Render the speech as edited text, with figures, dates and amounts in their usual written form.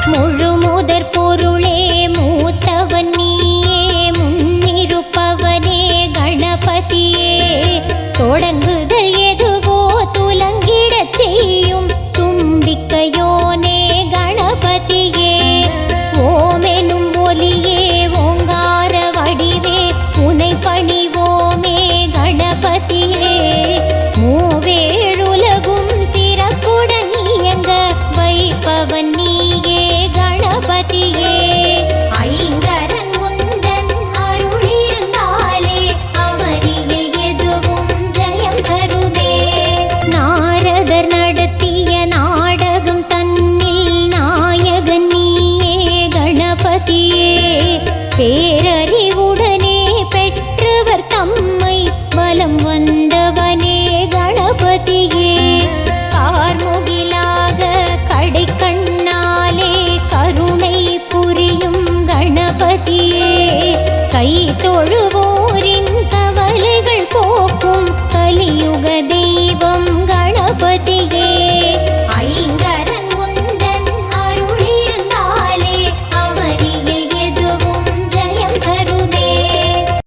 முழு முதற் பொருளே மூத்தவன் நீயே முன்னிருப்பவனே கணபதியே தொடங்குதல் எதுவோ துலங்கிடச் செய்யும் தும்பிக்கையோனே கணபதியே ஓமெனும் ஒலியே ஓங்கார வடிவே உனை பணிவோமே கணபதியே மூவேழுலகும் சிறப்புடன் இயங்க வைப்பவன் நீயே கணபதியே ஐங்கரன் முந்தன் அருள் இருந்தாலே அவனியில் எதுவும் ஜெயம் தருமே நாரதர் நடத்திய நாடகம் தன்னில் நாயகன் நீயே கணபதியே பேரறிவுடனே பெற்றவர் தம்மை பலம் வந்தவனே கணபதியே கார்முகிலாக கடை கண்ணாலே கருணை புரியும் கணபதியே கை தொழு